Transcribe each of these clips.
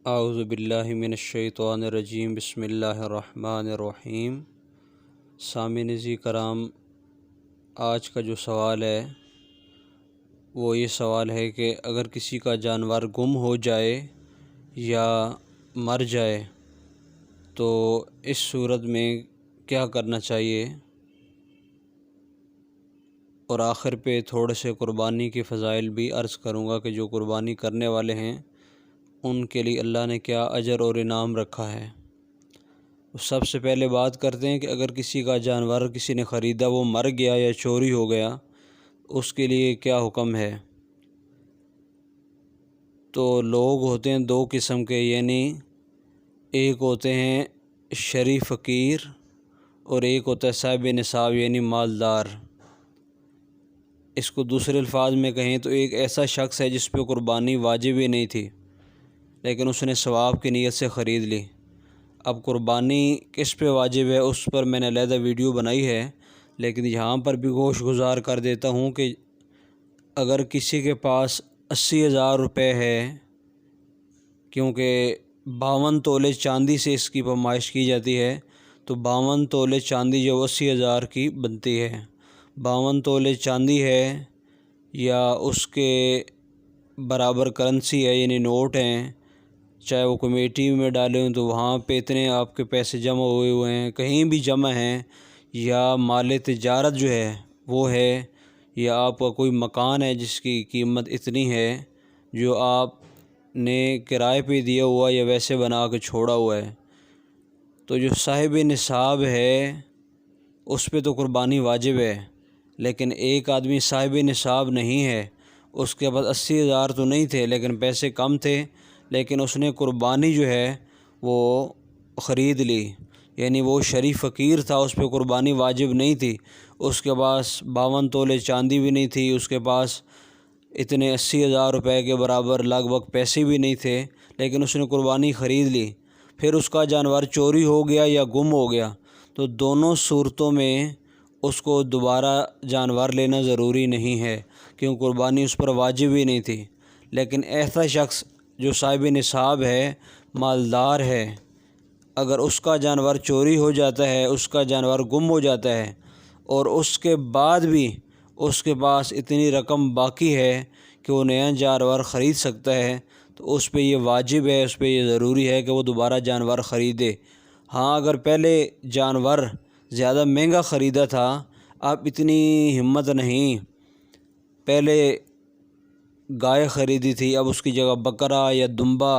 اعوذ باللہ من الشیطان الرجیم بسم اللہ الرحمن الرحیم۔ سامعین کرام، آج کا جو سوال ہے وہ یہ سوال ہے کہ اگر کسی کا جانور گم ہو جائے یا مر جائے تو اس صورت میں کیا کرنا چاہیے، اور آخر پہ تھوڑے سے قربانی کے فضائل بھی عرض کروں گا کہ جو قربانی کرنے والے ہیں ان کے لیے اللہ نے کیا اجر اور انعام رکھا ہے۔ سب سے پہلے بات کرتے ہیں کہ اگر کسی کا جانور کسی نے خریدا، وہ مر گیا یا چوری ہو گیا، اس کے لیے کیا حکم ہے۔ تو لوگ ہوتے ہیں دو قسم کے، یعنی ایک ہوتے ہیں شریف فقیر اور ایک ہوتا ہے صاحب نصاب یعنی مالدار۔ اس کو دوسرے الفاظ میں کہیں تو ایک ایسا شخص ہے جس پہ قربانی واجب ہی نہیں تھی لیکن اس نے ثواب کی نیت سے خرید لی۔ اب قربانی کس پہ واجب ہے اس پر میں نے علیحدہ ویڈیو بنائی ہے، لیکن یہاں پر بھی گوش گزار کر دیتا ہوں کہ اگر کسی کے پاس 80,000 روپے ہے، کیونکہ 52 تولے چاندی سے اس کی پیمائش کی جاتی ہے، تو 52 تولے چاندی جو 80,000 کی بنتی ہے، 52 تولے چاندی ہے یا اس کے برابر کرنسی ہے یعنی نوٹ ہیں، چاہے وہ کمیٹی میں ڈالے ہوں تو وہاں پہ اتنے آپ کے پیسے جمع ہوئے ہیں، کہیں بھی جمع ہیں، یا مال تجارت جو ہے وہ ہے، یا آپ کا کوئی مکان ہے جس کی قیمت اتنی ہے جو آپ نے کرائے پہ دیا ہوا یا ویسے بنا کے چھوڑا ہوا ہے، تو جو صاحب نصاب ہے اس پہ تو قربانی واجب ہے۔ لیکن ایک آدمی صاحب نصاب نہیں ہے، اس کے پاس 80,000 تو نہیں تھے لیکن پیسے کم تھے، لیکن اس نے قربانی جو ہے وہ خرید لی، یعنی وہ شریف فقیر تھا، اس پہ قربانی واجب نہیں تھی، اس کے پاس 52 تولے چاندی بھی نہیں تھی، اس کے پاس اتنے 80,000 روپے کے برابر لگ بھگ پیسے بھی نہیں تھے، لیکن اس نے قربانی خرید لی۔ پھر اس کا جانور چوری ہو گیا یا گم ہو گیا تو دونوں صورتوں میں اس کو دوبارہ جانور لینا ضروری نہیں ہے، کیونکہ قربانی اس پر واجب ہی نہیں تھی۔ لیکن ایسا شخص جو صاحب نصاب ہے، مالدار ہے، اگر اس کا جانور چوری ہو جاتا ہے، اس کا جانور گم ہو جاتا ہے اور اس کے بعد بھی اس کے پاس اتنی رقم باقی ہے کہ وہ نیا جانور خرید سکتا ہے، تو اس پہ یہ واجب ہے، اس پہ یہ ضروری ہے کہ وہ دوبارہ جانور خریدے۔ ہاں، اگر پہلے جانور زیادہ مہنگا خریدا تھا، اب اتنی ہمت نہیں، پہلے گائے خریدی تھی، اب اس کی جگہ بکرا یا دمبا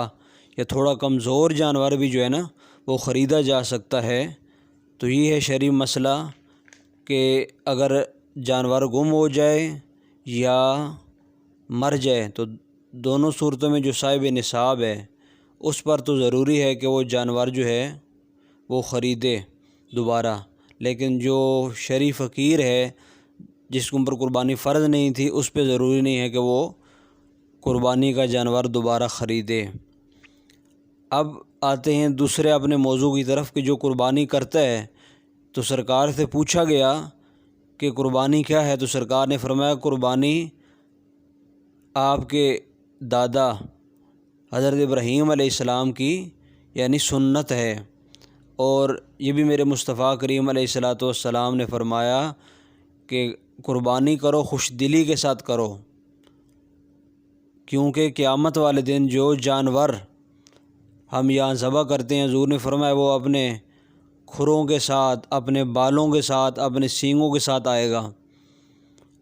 یا تھوڑا کمزور جانور بھی جو ہے نا وہ خریدا جا سکتا ہے۔ تو یہ ہے شرعی مسئلہ کہ اگر جانور گم ہو جائے یا مر جائے تو دونوں صورتوں میں جو صاحب نصاب ہے اس پر تو ضروری ہے کہ وہ جانور جو ہے وہ خریدے دوبارہ، لیکن جو شریف فقیر ہے جس کے اوپر قربانی فرض نہیں تھی اس پہ ضروری نہیں ہے کہ وہ قربانی کا جانور دوبارہ خریدے۔ اب آتے ہیں دوسرے اپنے موضوع کی طرف کہ جو قربانی کرتا ہے، تو سرکار سے پوچھا گیا کہ قربانی کیا ہے، تو سرکار نے فرمایا قربانی آپ کے دادا حضرت ابراہیم علیہ السلام کی یعنی سنت ہے، اور یہ بھی میرے مصطفیٰ کریم علیہ السلام نے فرمایا کہ قربانی کرو، خوش دلی کے ساتھ کرو، کیونکہ قیامت والے دن جو جانور ہم یہاں ذبح کرتے ہیں، حضور نے فرمایا وہ اپنے کھروں کے ساتھ، اپنے بالوں کے ساتھ، اپنے سینگوں کے ساتھ آئے گا،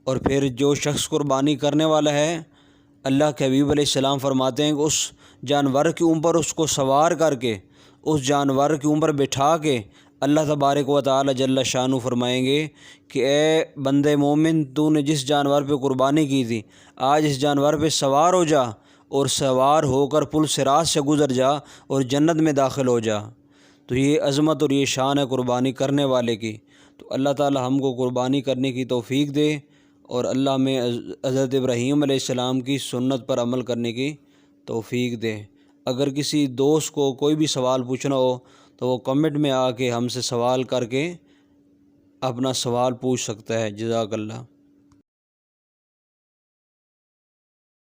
اور پھر جو شخص قربانی کرنے والا ہے، اللہ کے حبیب علیہ السلام فرماتے ہیں کہ اس جانور کے اوپر اس کو سوار کر کے، اس جانور کے اوپر بٹھا کے اللہ تبارک و تعالی جل شانہ فرمائیں گے کہ اے بندے مومن، تو نے جس جانور پہ قربانی کی تھی آج اس جانور پہ سوار ہو جا، اور سوار ہو کر پل صراط سے گزر جا اور جنت میں داخل ہو جا۔ تو یہ عظمت اور یہ شان ہے قربانی کرنے والے کی۔ تو اللہ تعالی ہم کو قربانی کرنے کی توفیق دے، اور اللہ میں حضرت ابراہیم علیہ السلام کی سنت پر عمل کرنے کی توفیق دے۔ اگر کسی دوست کو کوئی بھی سوال پوچھنا ہو تو وہ کمنٹ میں آ کے ہم سے سوال کر کے اپنا سوال پوچھ سکتا ہے۔ جزاک اللہ۔